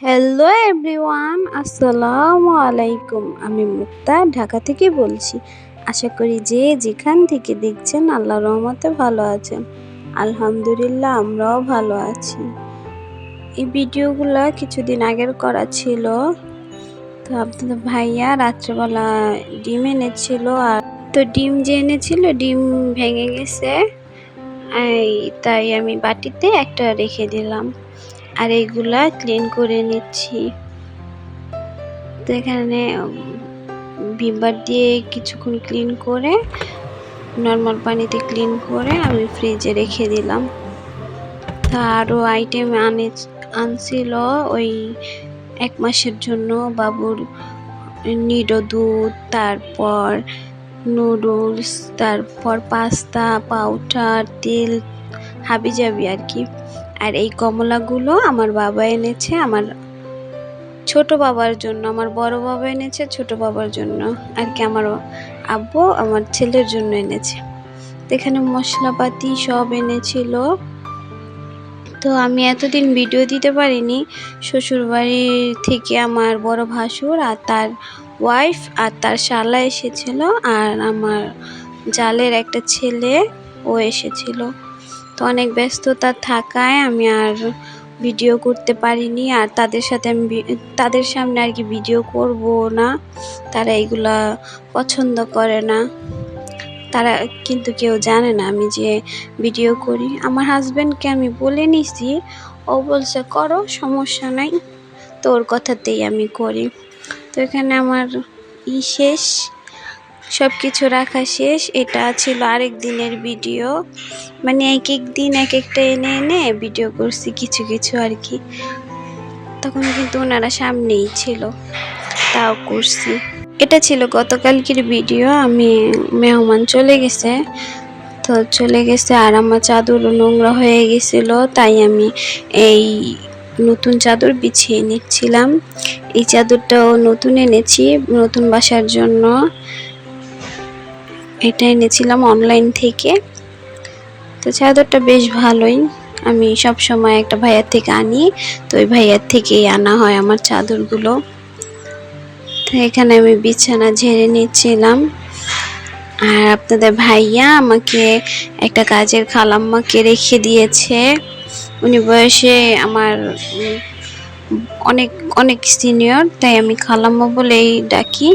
Hello everyone, আসসালামু আলাইকুম। আমি মুক্তা ঢাকা থেকে বলছি। আশা করি যে যেখান থেকে দেখছেন আল্লাহর রহমতে ভালো আছেন। আলহামদুলিল্লাহ আমরাও ভালো আছি। এই ভিডিওগুলো কিছুদিন আগের করা ছিল। তো আপনাদের ভাইয়া রাত্রেবেলা ডিম এনেছিল, আর তো ডিম যে এনেছিল ডিম ভেঙে গেছে, তাই আমি বাটিতে একটা রেখে দিলাম আর এইগুলা ক্লিন করে নিচ্ছি। তো এখানে ভিমবার দিয়ে কিছুক্ষণ ক্লিন করে নর্মাল পানিতে ক্লিন করে আমি ফ্রিজে রেখে দিলাম। তা আরও আইটেম আনছিল ওই 1 মাসের জন্য বাবুর নিডো দুধ, তারপর নুডলস, তারপর পাস্তা, পাউডার, তেল, হাবিজাবি আর কি। আর এই কমলাগুলো আমার বাবা এনেছে আমার ছোট বাবার জন্য, আমার বড় বাবা এনেছে ছোট বাবার জন্য আর কি, আমার আব্বু আমার ছেলের জন্য এনেছে। তো এখানে মশলাপাতি সব এনেছিল। তো আমি এতদিন ভিডিও দিতে পারিনি। শ্বশুরবাড়ি থেকে আমার বড় ভাসুর আর তার ওয়াইফ আর তার শালা এসেছিল, আর আমার জালের একটা ছেলে ও এসেছিল। তো অনেক ব্যস্ততা থাকায় আমি আর ভিডিও করতে পারিনি, আর তাদের সাথে আমি তাদের সামনে আর কি ভিডিও করব না। তারা এগুলা পছন্দ করে না। তারা কিন্তু কেউ জানে না আমি যে ভিডিও করি। আমার হাজব্যান্ডকে আমি বলে নিছি, ও বলছে করো, সমস্যা নাই, তোর কথাতেই আমি করি। তো এখানে আমার শেষ, সব কিছু রাখা শেষ। এটা ছিল আরেক দিনের ভিডিও, মানে এক এক দিন এক একটা এনে এনে ভিডিও করছি কিছু কিছু আর কি। তখন কিন্তু ওনারা সামনেই ছিল, তাও করছি। এটা ছিল গতকালকের ভিডিও। আমি মেহমান চলে গেছে, তো চলে গেছে আর আমার চাদর নোংরা হয়ে গেছিল, তাই আমি এই নতুন চাদর বিছিয়ে নিচ্ছিলাম। এই চাদরটাও নতুন এনেছি নতুন বাসার জন্য। এটা এনেছিলাম অনলাইন থেকে। তো চাদরটা বেশ ভালোই। আমি সব সময় একটা ভাইয়ার থেকে আনি, তো ওই ভাইয়ার থেকেই আনা হয় আমার চাদরগুলো। তো এখানে আমি বিছানা ঝেড়ে নিচ্ছিলাম, আর আপনাদের ভাইয়া আমাকে একটা কাজের খালাম্মাকে রেখে দিয়েছে। উনি বয়সে আমার অনেক অনেক সিনিয়র, তাই আমি খালাম্মা বলেই ডাকি।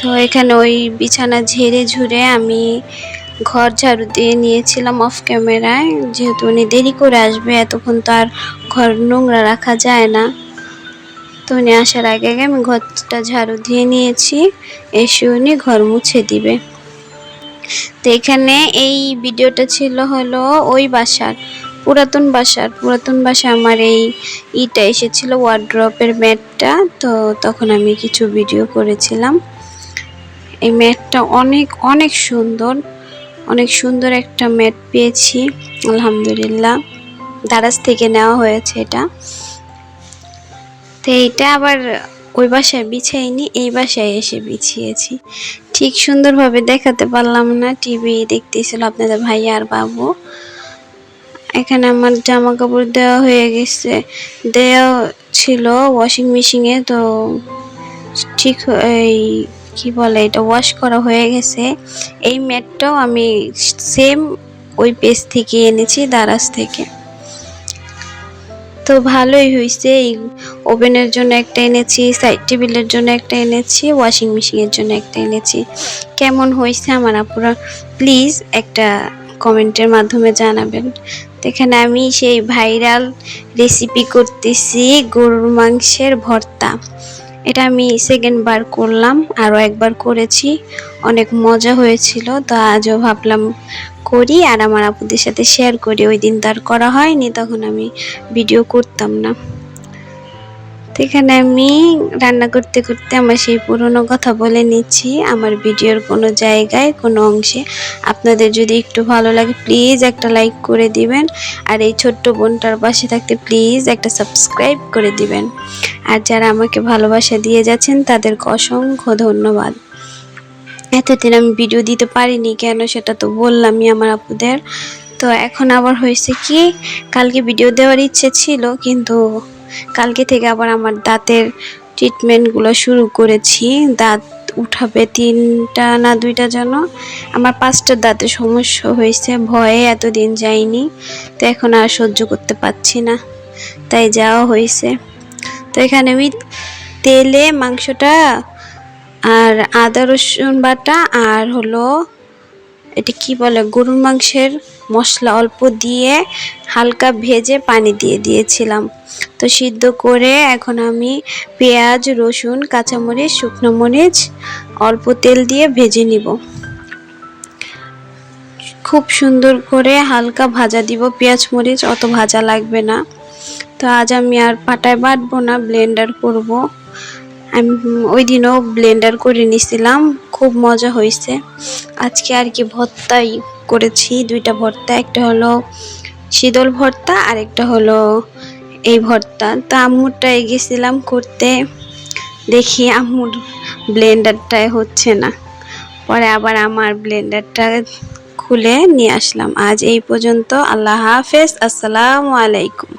তো এখানে ওই বিছানা ঝেড়ে ঝুড়ে আমি ঘর ঝাড়ু দিয়ে নিয়েছিলাম অফ ক্যামেরায়, যেহেতু উনি দেরি করে আসবে, এতক্ষণ তো আর ঘর নোংরা রাখা যায় না। তো উনি আসার আগে আগে আমি ঘরটা ঝাড়ু দিয়ে নিয়েছি, এসে উনি ঘর মুছে দিবে। তো এখানে এই ভিডিওটা ছিল হলো ওই বাসার পুরাতন বাসায় আমার এই ইটা এসেছিল, ওয়ার্ড্রপের ম্যাটটা। তো তখন আমি কিছু ভিডিও করেছিলাম। এই ম্যাটটা অনেক অনেক সুন্দর একটা ম্যাট পেয়েছি আলহামদুলিল্লাহ। দারাজ থেকে নেওয়া হয়েছে এটা। তো এইটা আবার ওই বাসায় বিছাইনি, এই বাসায় এসে বিছিয়েছি। ঠিক সুন্দরভাবে দেখাতে পারলাম না, টিভি দেখতেছিল আপনাদের ভাইয়া আর বাবু। এখানে আমার জামা কাপড় দেওয়া হয়ে গেছে, দেওয়া ছিল ওয়াশিং মেশিনে। তো ঠিক এই কি বলে এটা ওয়াশ করা হয়ে গেছে। এই ম্যাটটাও আমি সেম ওই পেজ থেকে এনেছি, দারাজ থেকে। তো ভালোই হয়েছে। এই ওভেনের জন্য একটা এনেছি, সাইড টেবিলের জন্য একটা এনেছি, ওয়াশিং মেশিনের জন্য একটা এনেছি। কেমন হয়েছে আমার আপুরা প্লিজ একটা কমেন্টের মাধ্যমে জানাবেন। তো এখানে আমি সেই ভাইরাল রেসিপি করতেছি, গরুর মাংসের ভর্তা। এটা আমি সেকেন্ড বার করলাম, আরও একবার করেছি, অনেক মজা হয়েছিল। তো আজও ভাবলাম করি আর আমার আপুদের সাথে শেয়ার করি। ওই দিন তার করা হয়নি, তখন আমি ভিডিও করতাম না। তো এখানে আমি রান্না করতে করতে আমার সেই পুরনো কথা বলে নিচ্ছি। আমার ভিডিওর কোনো জায়গায় কোনো অংশে আপনাদের যদি একটু ভালো লাগে প্লিজ একটা লাইক করে দিবেন, আর এই ছোট্ট বোনটার পাশে থাকতে প্লিজ একটা সাবস্ক্রাইব করে দিবেন। আর যারা আমাকে ভালোবাসা দিয়ে যাচ্ছেন তাদেরকে অসংখ্য ধন্যবাদ। এতদিন আমি ভিডিও দিতে পারিনি কেন সেটা তো বললামই আমার আপুদের। তো এখন আবার হয়েছে কি, কালকে ভিডিও দেওয়ার ইচ্ছে ছিল কিন্তু কালকে থেকে আবার আমার দাঁতের ট্রিটমেন্টগুলো শুরু করেছি। দাঁত উঠাবে 3টা না 2টা যেন। আমার 5টা দাঁতে সমস্যা হয়েছে, ভয়ে এতদিন যাইনি, তো এখন আর সহ্য করতে পারছি না, তাই যাওয়া হয়েছে। তো এখানে আমি তেলে মাংসটা আর আদা রসুন বাটা আর হলো এটা কি বলে গরুর মাংসের মশলা অল্প দিয়ে হালকা ভেজে পানি দিয়ে দিয়েছিলাম। তো সিদ্ধ করে এখন আমি পেঁয়াজ, রসুন, কাঁচামরিচ, শুকনো মরিচ অল্প তেল দিয়ে ভেজে নিব। খুব সুন্দর করে হালকা ভাজা দিব, পেঁয়াজ মরিচ অত ভাজা লাগবে না। তো আজ আমি আর পাটায় বাটবো না, ব্লেন্ডার করব। আমি ওই দিনও ব্লেন্ডার করে নিছিলাম, খুব মজা হয়েছে। আজকে আর কি ভর্তাই করেছি, 2টা ভর্তা, একটা হলো শীতল ভর্তা আর একটা হলো এই ভর্তা। তো আম্মুরটায় গেছিলাম করতে, দেখি আম্মুর ব্লেন্ডারটায় হচ্ছে না, পরে আবার আমার ব্লেন্ডারটা খুলে নিয়ে আসলাম। আজ এই পর্যন্ত, আল্লাহ হাফেজ, আসসালামু আলাইকুম।